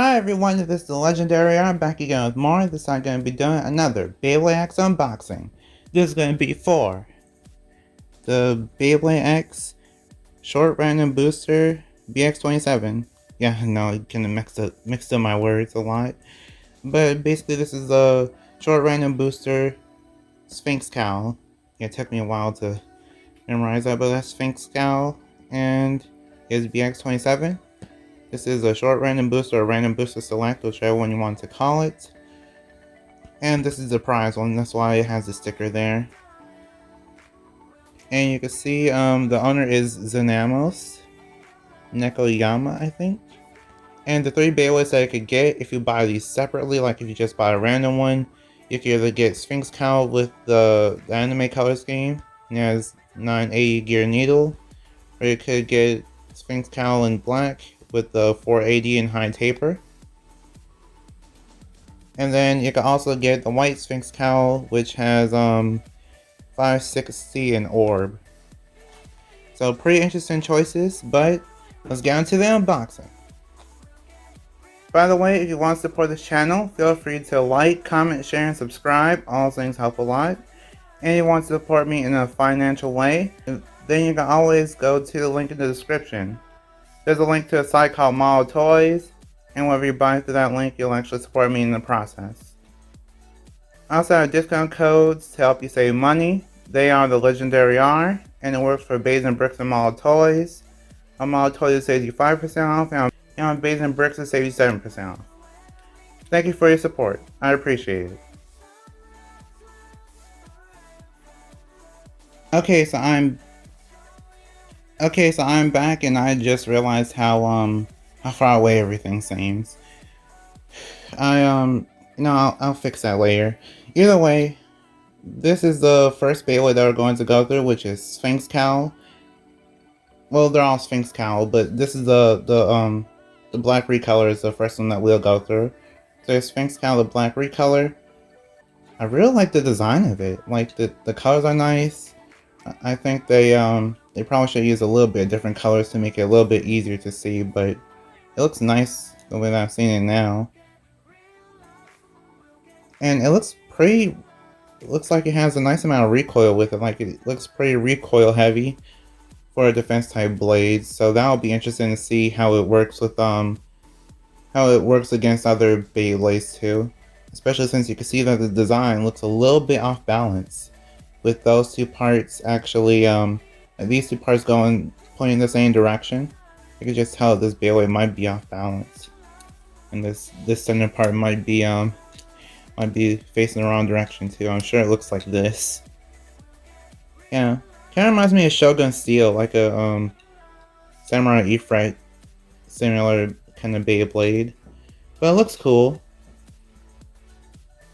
Hi everyone, this is the Legendary. I'm back again with more. This time I'm going to be doing another Beyblade X unboxing. This is going to be for the Beyblade X Short Random Booster BX27. Yeah, no, I kind of mixed up my words a lot. But basically this is the Short Random Booster Sphinx Cowl. Yeah, it took me a while to memorize that, but that's Sphinx Cowl. And is BX27. This is a short random booster or random booster select, whichever one you want to call it. And this is the prize one, that's why it has the sticker there. And you can see the owner is Zanamos Nekoyama, I think. And the 3 Beyblades that you could get if you buy these separately, like if you just buy a random one, you can either get Sphinx Cowl with the anime color scheme, and it has 980 gear needle, or you could get Sphinx Cowl in black with the 480 and high taper. And then you can also get the white Sphinx Cowl, which has 560 and orb. So pretty interesting choices, but let's get into the unboxing. By the way, if you want to support this channel, feel free to like, comment, share, and subscribe. All things help a lot. And if you want to support me in a financial way, then you can always go to the link in the description. There's a link to a site called Model Toys, and whenever you buy through that link, you'll actually support me in the process. I also have discount codes to help you save money. They are the Legendary R, and it works for Bays and Bricks and Model Toys. On Model Toys it saves you 5% off, and on Bays and Bricks it saves you 7% off. Thank you for your support. I appreciate it. Okay, so I'm back, and I just realized how far away everything seems. I'll fix that later. Either way, this is the first Beyblade that we're going to go through, which is Sphinx Cowl. Well, they're all Sphinx Cowl, but this is the black recolor is the first one that we'll go through. So it's Sphinx Cowl, the black recolor. I really like the design of it. Like the colors are nice. I think they probably should use a little bit of different colors to make it a little bit easier to see, but it looks nice the way that I've seen it now. And it looks pretty, looks like it has a nice amount of recoil with it. Like it looks pretty recoil heavy for a defense type blade. So that'll be interesting to see how it works with how it works against other Beyblades too. Especially since you can see that the design looks a little bit off balance, with those two parts actually these two parts pointing in the same direction. You can just tell this Beyblade might be off balance, and this center part might be facing the wrong direction too. I'm sure it looks like this. Yeah, kind of reminds me of Shogun Steel, like a Samurai Ifrit similar kind of Beyblade, but it looks cool.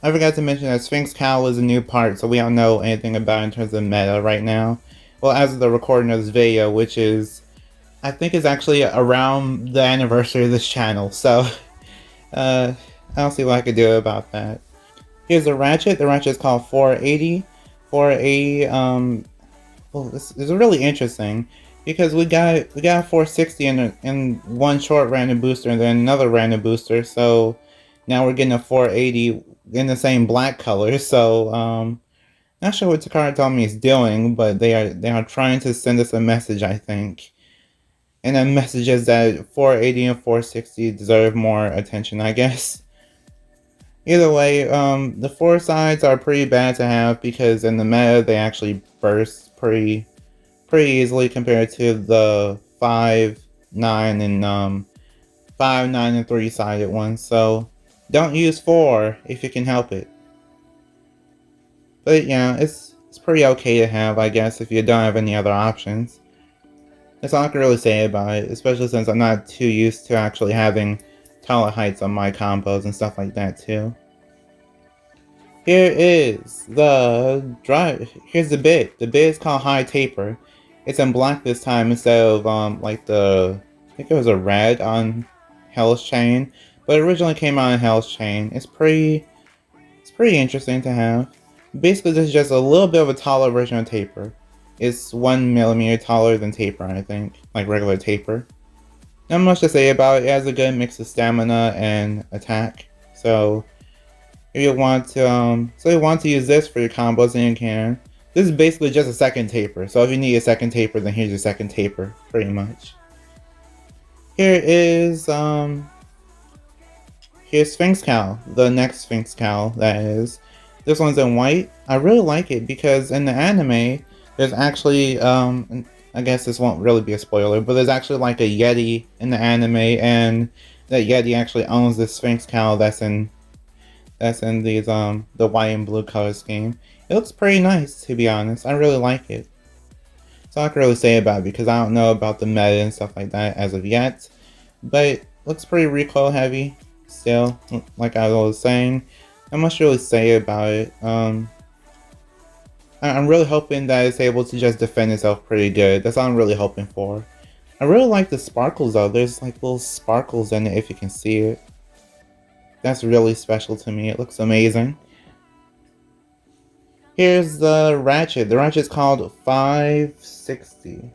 I forgot to mention that Sphinx Cowl is a new part, so we don't know anything about it in terms of meta right now. Well, as of the recording of this video, which is, I think is actually around the anniversary of this channel, so I'll see what I can do about that. Here's the ratchet. The ratchet is called 480. 480, well, this is really interesting, because we got 460 in one short random booster and then another random booster, so now we're getting a 480 in the same black color. So not sure what Takara Tomy is doing, but they are trying to send us a message, I think. And the message is that 480 and 460 deserve more attention, I guess. Either way, the 4 sides are pretty bad to have, because in the meta they actually burst pretty easily compared to the 5, 9, and 5, 9, and 3 sided ones. So don't use 4 if you can help it. But yeah, it's pretty okay to have, I guess, if you don't have any other options. That's all I can really say about it, especially since I'm not too used to actually having taller heights on my combos and stuff like that too. Here is the drive. Here's the bit. The bit is called High Taper. It's in black this time instead of like I think it was a red on Hell's Chain, but it originally came out in Hell's Chain. It's pretty interesting to have. Basically, this is just a little bit of a taller version of Taper. It's 1 millimeter taller than Taper, I think, like regular Taper. Not much to say about it. It has a good mix of stamina and attack. So if you want to use this for your combos, then you can. This is basically just a second taper. So if you need a second taper, then here's your second taper, pretty much. Here's Sphinx Cowl, the next Sphinx Cowl, that is. This one's in white. I really like it because in the anime, there's actually, I guess this won't really be a spoiler, but there's actually like a Yeti in the anime, and that Yeti actually owns this Sphinx Cowl that's in these, the white and blue color scheme. It looks pretty nice, to be honest. I really like it. That's all I can really say about it because I don't know about the meta and stuff like that as of yet. But it looks pretty recoil heavy still, like I was saying. Not much to really say about it. I'm really hoping that it's able to just defend itself pretty good. That's all I'm really hoping for. I really like the sparkles though. There's like little sparkles in it if you can see it. That's really special to me. It looks amazing. Here's the ratchet. The ratchet's called 560.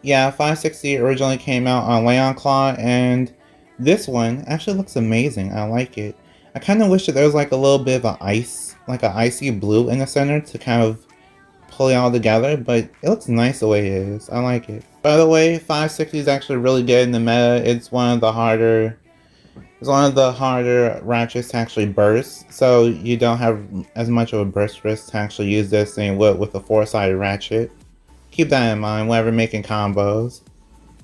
Yeah, 560 originally came out on Leon Claw, and this one actually looks amazing. I like it. I kind of wish that there was like a little bit of an icy blue in the center to kind of pull it all together, but it looks nice the way it is. I like it. By the way, 560 is actually really good in the meta. It's one of the harder ratchets to actually burst, so you don't have as much of a burst risk to actually use this than you would with a 4-sided ratchet. Keep that in mind whenever making combos.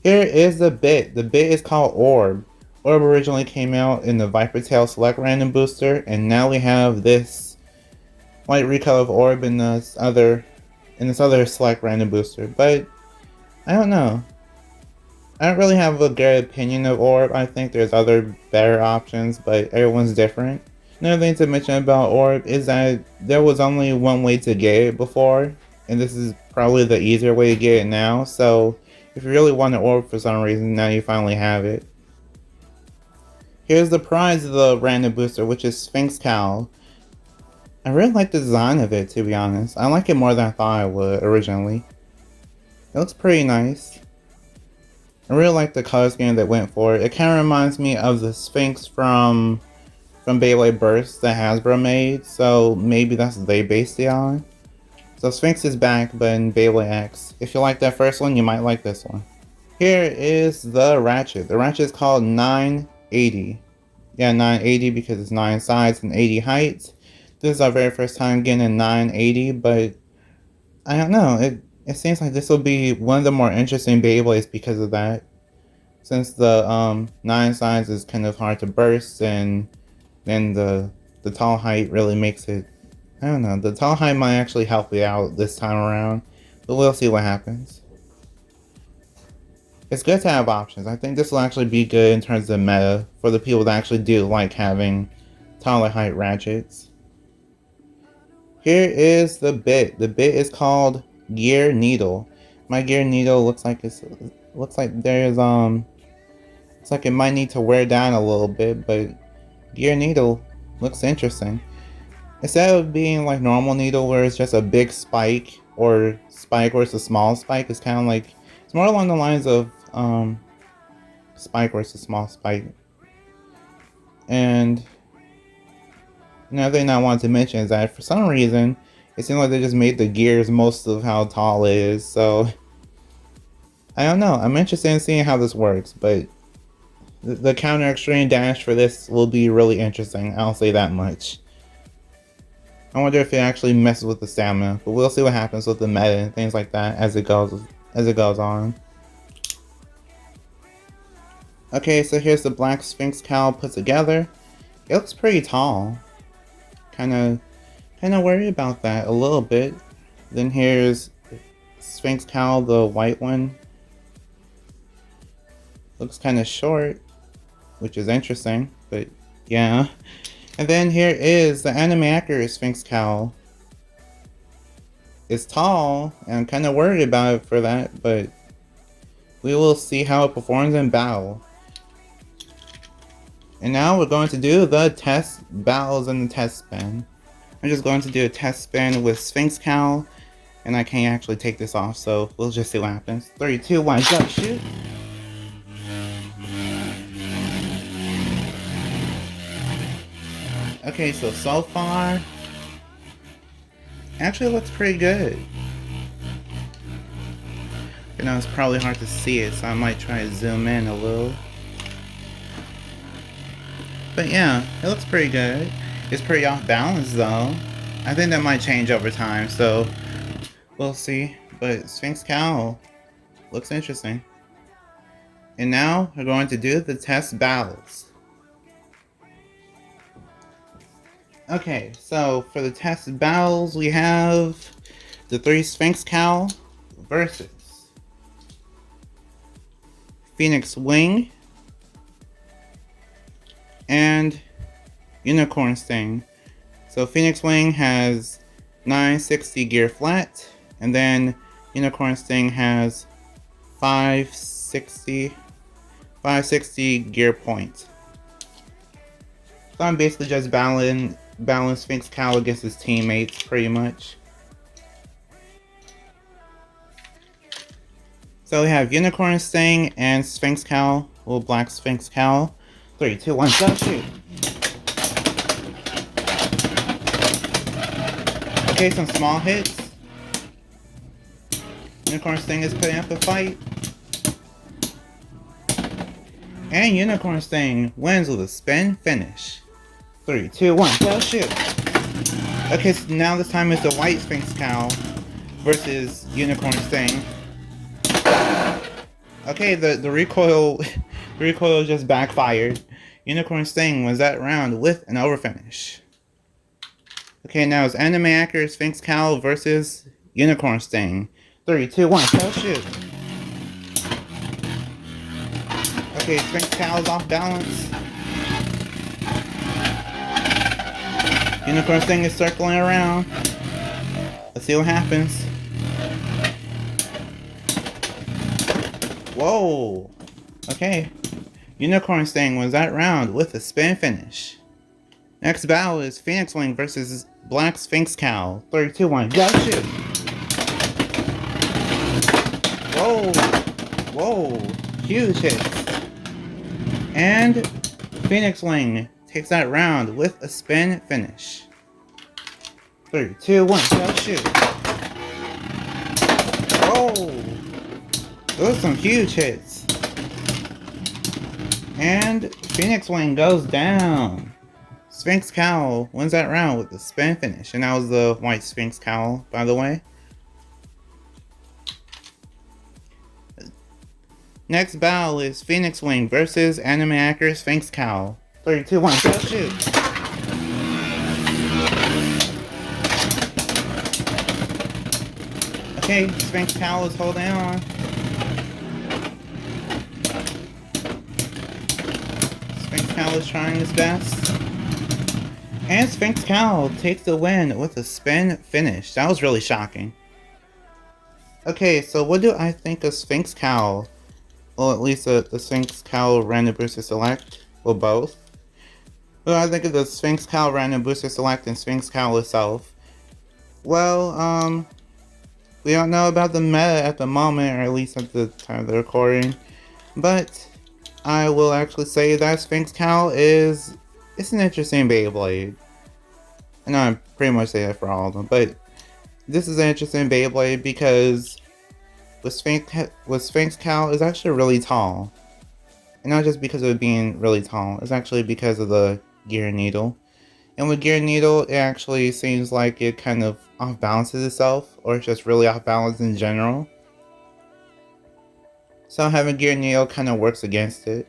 Here is the bit. The bit is called Orb. Orb originally came out in the Viper Tail Select Random Booster, and now we have this white recolor of Orb in this other Select Random Booster. But I don't know. I don't really have a good opinion of Orb. I think there's other better options, but everyone's different. Another thing to mention about Orb is that there was only one way to get it before, and this is probably the easier way to get it now. So if you really want an Orb for some reason, now you finally have it. Here's the prize of the random booster, which is Sphinx Cowl. I really like the design of it, to be honest. I like it more than I thought I would originally. It looks pretty nice. I really like the color scheme that went for it. It kind of reminds me of the Sphinx from Beyblade Burst that Hasbro made, so maybe that's what they based it on. So Sphinx is back, but in Beyblade X. If you like that first one, you might like this one. Here is the ratchet. The ratchet is called 980. Yeah, 980 because it's 9 sides and 80 heights. This is our very first time getting a 980, but I don't know. It seems like this will be one of the more interesting Beyblades because of that. Since the 9 sides is kind of hard to burst, and then the tall height really makes it. I don't know. The tall height might actually help it out this time around, but we'll see what happens. It's good to have options. I think this will actually be good in terms of meta for the people that actually do like having taller height ratchets. Here is the bit. The bit is called Gear Needle. My Gear Needle looks like there's it's like it might need to wear down a little bit, but Gear Needle looks interesting. Instead of being like normal needle where it's just a big spike or where it's a small spike, it's kind of like it's more along the lines of spike where it's a small spike. And another thing I wanted to mention is that for some reason it seems like they just made the gears most of how tall it is, so I don't know. I'm interested in seeing how this works, but the counter extreme dash for this will be really interesting. I'll say that much. I wonder if it actually messes with the stamina, but we'll see what happens with the meta and things like that as it goes on. Okay, so here's the black Sphinx Cowl put together. It looks pretty tall. Kinda worried about that a little bit. Then here's Sphinx Cowl, the white one. Looks kinda short, which is interesting, but yeah. And then here is the anime accurate Sphinx Cowl. It's tall, and I'm kinda worried about it for that, but we will see how it performs in battle. And now we're going to do the test battles and the test spin. I'm just going to do a test spin with Sphinx Cowl, and I can't actually take this off, so we'll just see what happens. 3, 2, 1, go, shoot! Okay, so far, actually looks pretty good. You know, it's probably hard to see it, so I might try to zoom in a little. But yeah, it looks pretty good. It's pretty off balance though. I think that might change over time, so we'll see. But Sphinx Cowl looks interesting. And now we're going to do the test battles. Okay, so for the test battles, we have the 3 Sphinx Cowl versus Phoenix Wing and Unicorn Sting. So Phoenix Wing has 960 gear flat, and then Unicorn Sting has 560 gear point. So I'm basically just battling Sphinx Cowl against his teammates, pretty much. So we have Unicorn Sting and Sphinx Cowl, little black Sphinx Cowl. 3, 2, 1, go shoot! Okay, some small hits. Unicorn Sting is putting up a fight. And Unicorn Sting wins with a spin finish. 3, 2, 1, go shoot! Okay, so now this time it's the white Sphinx Cowl versus Unicorn Sting. Okay, the recoil just backfired. Unicorn Sting wins that round with an overfinish. Okay, now it's Anime Accurate Sphinx Cowl versus Unicorn Sting. 3, 2, 1, go shoot! Okay, Sphinx Cowl's off balance. Unicorn Sting is circling around. Let's see what happens. Whoa! Okay. Unicorn Sting wins that round with a spin finish. Next battle is Phoenix Wing versus Black Sphinx Cowl. 3, 2, 1, go shoot! Whoa! Whoa! Huge hits. And Phoenix Wing takes that round with a spin finish. 3, 2, 1, go shoot! Whoa! Those are some huge hits. And Phoenix Wing goes down. Sphinx Cowl wins that round with the spin finish. And that was the white Sphinx Cowl, by the way. Next battle is Phoenix Wing versus Anime Accurate Sphinx Cowl. 3, 2, 1, go shoot! Okay, Sphinx Cowl is holding on. Sphinx Cowl is trying his best. And Sphinx Cowl takes the win with a spin finish. That was really shocking. Okay, so what do I think of Sphinx Cowl? Well, at least the Sphinx Cowl Random Booster Select, or both. What do I think of the Sphinx Cowl Random Booster Select and Sphinx Cowl itself? Well, we don't know about the meta at the moment, or at least at the time of the recording. But I will actually say that Sphinx Cowl it's an interesting Beyblade. And I pretty much say that for all of them, but this is an interesting Beyblade because with Sphinx Cowl is actually really tall. And not just because of it being really tall, it's actually because of the gear needle. And with gear needle, it actually seems like it kind of off balances itself, or it's just really off balance in general. So having gear needle kind of works against it.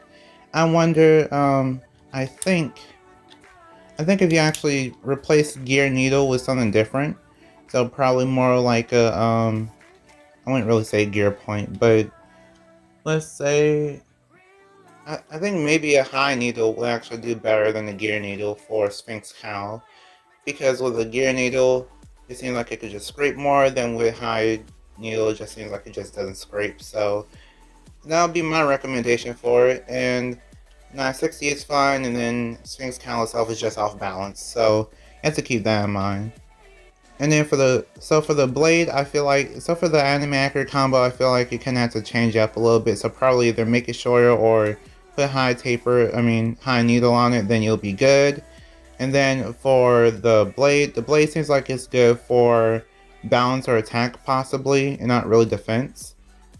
I wonder, I think if you actually replace gear needle with something different, so probably more like a, I wouldn't really say gear point, but let's say, I think maybe a high needle will actually do better than the gear needle for Sphinx Cowl, because with the gear needle, it seems like it could just scrape more, than with high needle, it just seems like it just doesn't scrape, so that'll be my recommendation for it. And 960 is fine, and then Sphinx Cowl itself is just off balance, so you have to keep that in mind. And then for the blade, I feel like, for the Anime Accurate combo, I feel like you kind of have to change it up a little bit, so probably either make it shorter or put high needle on it, then you'll be good. And then for the blade seems like it's good for balance or attack possibly, and not really defense.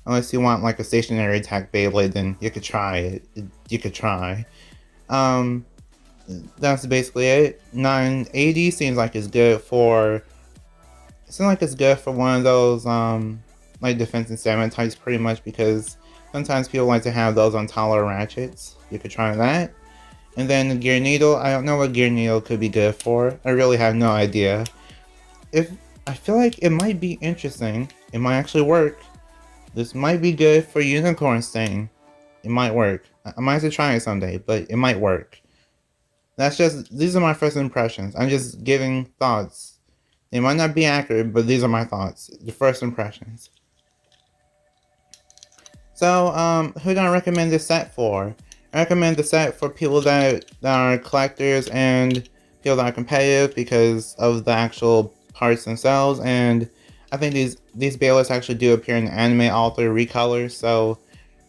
Unless you want like a stationary attack Beyblade, then you could try it. You could try. That's basically it. 980 seems like it's good for. It seems like it's good for one of those like defense and stamina types, pretty much, because sometimes people like to have those on taller ratchets. You could try that. And then the gear needle. I don't know what gear needle could be good for. I really have no idea. I feel like it might be interesting. It might actually work. This might be good for unicorn stain. It might work. I might have to try it someday, but it might work. These are my first impressions. I'm just giving thoughts. They might not be accurate, but these are my thoughts. The first impressions. So, who do I recommend this set for? I recommend the set for people that are collectors and people that are competitive because of the actual parts themselves, and I think these Beyblades actually do appear in anime alter recolors, so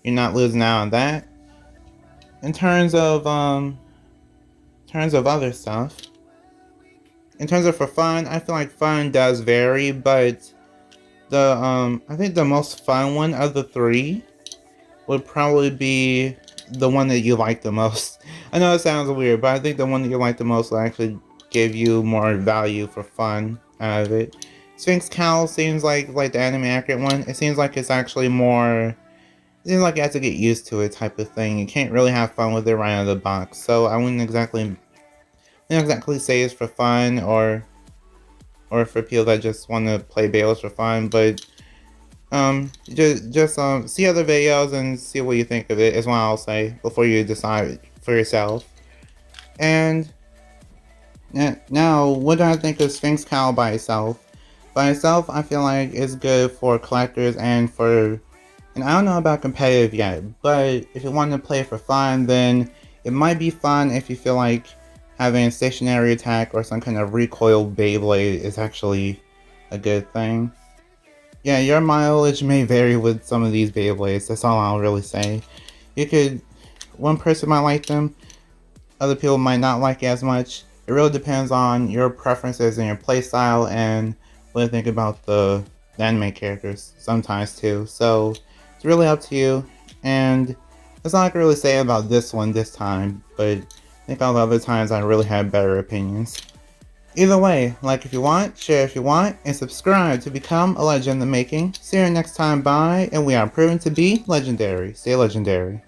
you're not losing out on that. In terms of other stuff, in terms of for fun, I feel like fun does vary, but the I think the most fun one of the three would probably be the one that you like the most. I know it sounds weird, but I think the one that you like the most will actually give you more value for fun out of it. Sphinx Cowl seems like the anime accurate one. It seems like it's actually more. It seems like you have to get used to it type of thing. You can't really have fun with it right out of the box. So I wouldn't exactly say it's for fun or for people that just want to play Beyblades for fun. But just see other videos and see what you think of it. Is what I'll say before you decide for yourself. And now, what do I think of Sphinx Cowl by itself? By itself, I feel like it's good for collectors and I don't know about competitive yet, but if you want to play for fun, then it might be fun if you feel like having a stationary attack or some kind of recoil Beyblade is actually a good thing. Yeah, your mileage may vary with some of these Beyblades, that's all I'll really say. One person might like them, other people might not like it as much. It really depends on your preferences and your playstyle and what you think about the anime characters sometimes too. So it's really up to you, and that's all I can really say about this one this time, but I think all the other times I really had better opinions. Either way, like if you want, share if you want, and subscribe to become a legend in the making. See you next time, bye, and we are proven to be legendary. Stay legendary.